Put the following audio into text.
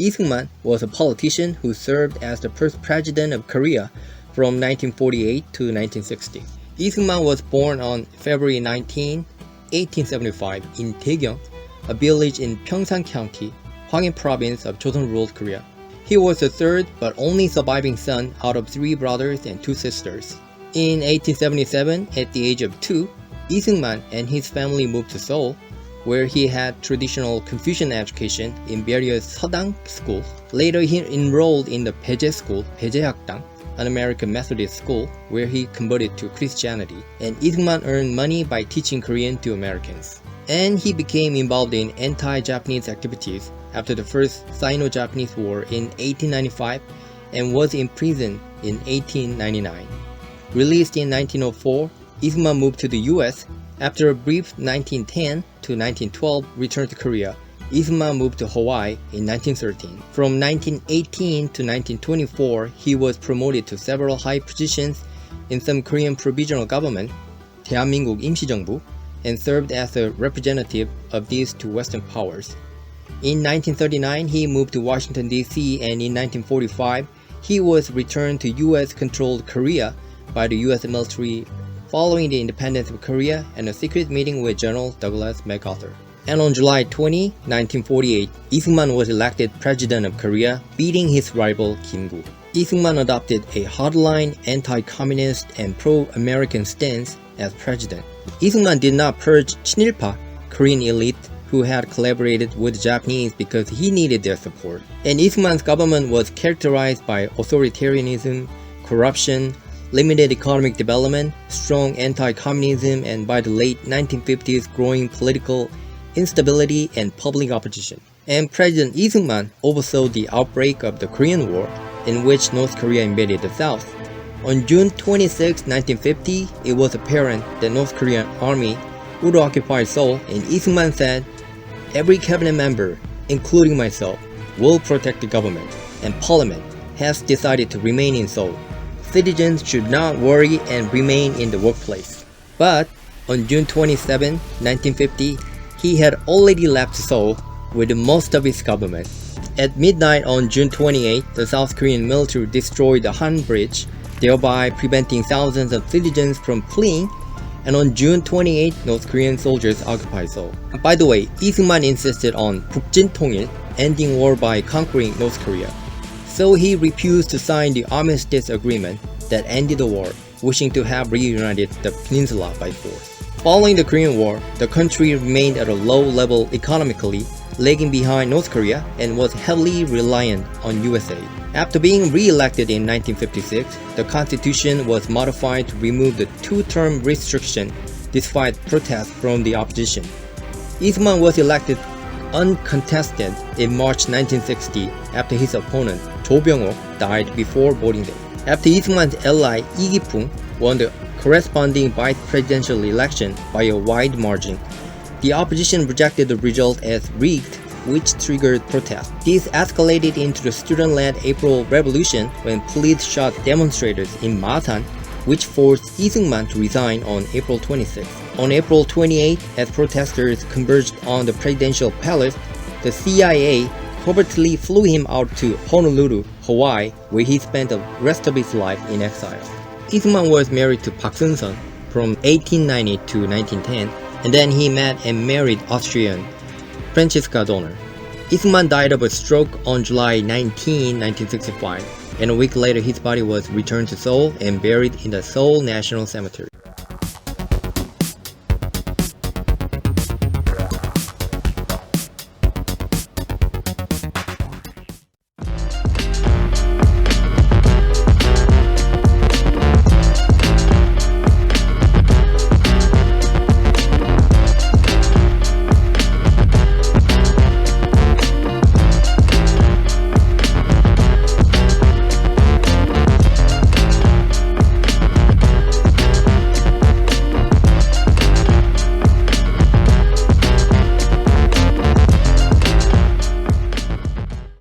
Rhee Seung-man was a politician who served as the first president of Korea from 1948 to 1960. Rhee Seung-man was born on February 19, 1875 in Daejeong, a village in Pyeongsan County, Hwanghae Province of Joseon-ruled Korea. He was the third but only surviving son out of 3 brothers and 2 sisters. In 1877, at the age of 2, Rhee Seung-man and his family moved to Seoul, where he had traditional Confucian education in various Seodang schools. Later, he enrolled in the Baeje School, Baeje학당, an American Methodist school, where he converted to Christianity. And Rhee Seung-man earned money by teaching Korean to Americans. And he became involved in anti-Japanese activities after the First Sino-Japanese War in 1895 and was imprisoned in 1899. Released in 1904, Rhee Seung-man moved to the US. After a brief 1910 to 1912 return to Korea, Rhee Seung-man moved to Hawaii in 1913. From 1918 to 1924, he was promoted to several high positions in some Korean provisional government, 대한민국 임시정부, and served as a representative of these to Western powers. In 1939, he moved to Washington, D.C., and in 1945, he was returned to US-controlled Korea by the US military following the independence of Korea and a secret meeting with General Douglas MacArthur. And on July 20, 1948, Rhee Seung-man was elected President of Korea, beating his rival Kim Il-sung. Rhee Seung-man adopted a hardline, anti-communist, and pro-American stance as president. Rhee Seung-man did not purge 친일파, Korean elite who had collaborated with the Japanese because he needed their support. And Rhee Seung-man's government was characterized by authoritarianism, corruption, limited economic development, strong anti-communism, and by the late 1950s growing political instability and public opposition. And President Rhee Seung-man oversaw the outbreak of the Korean War, in which North Korea invaded the South. On June 26, 1950, it was apparent that North Korean army would occupy Seoul, and Rhee Seung-man said, "Every cabinet member, including myself, will protect the government, and parliament has decided to remain in Seoul. Citizens should not worry and remain in the workplace." But on June 27, 1950, he had already left Seoul with most of his government. At midnight on June 28, the South Korean military destroyed the Han Bridge, thereby preventing thousands of citizens from fleeing. And on June 28, North Korean soldiers occupied Seoul. By the way, Rhee Seung-man insisted on 북진통일, ending war by conquering North Korea. So he refused to sign the armistice agreement that ended the war, wishing to have reunited the peninsula by force. Following the Korean War, the country remained at a low level economically, lagging behind North Korea, and was heavily reliant on USA. After being re-elected in 1956, the constitution was modified to remove the 2-term restriction despite protests from the opposition. Rhee Seung-man was elected uncontested in March 1960 after his opponent, Jo Byung-ok, died before voting day. After Rhee Seung-man's ally Lee Gi-pung won the corresponding vice presidential election by a wide margin, the opposition rejected the result as rigged, which triggered protests. This escalated into the student-led April Revolution when police shot demonstrators in Masan, which forced Rhee Seung-man to resign on April 26. On April 28, as protesters converged on the presidential palace, the CIA covertly flew him out to Honolulu, Hawaii, where he spent the rest of his life in exile. Rhee Seung-man was married to Park Seung-sun from 1890 to 1910, and then he met and married Austrian Franziska Donner. Rhee Seung-man died of a stroke on July 19, 1965, and a week later his body was returned to Seoul and buried in the Seoul National Cemetery.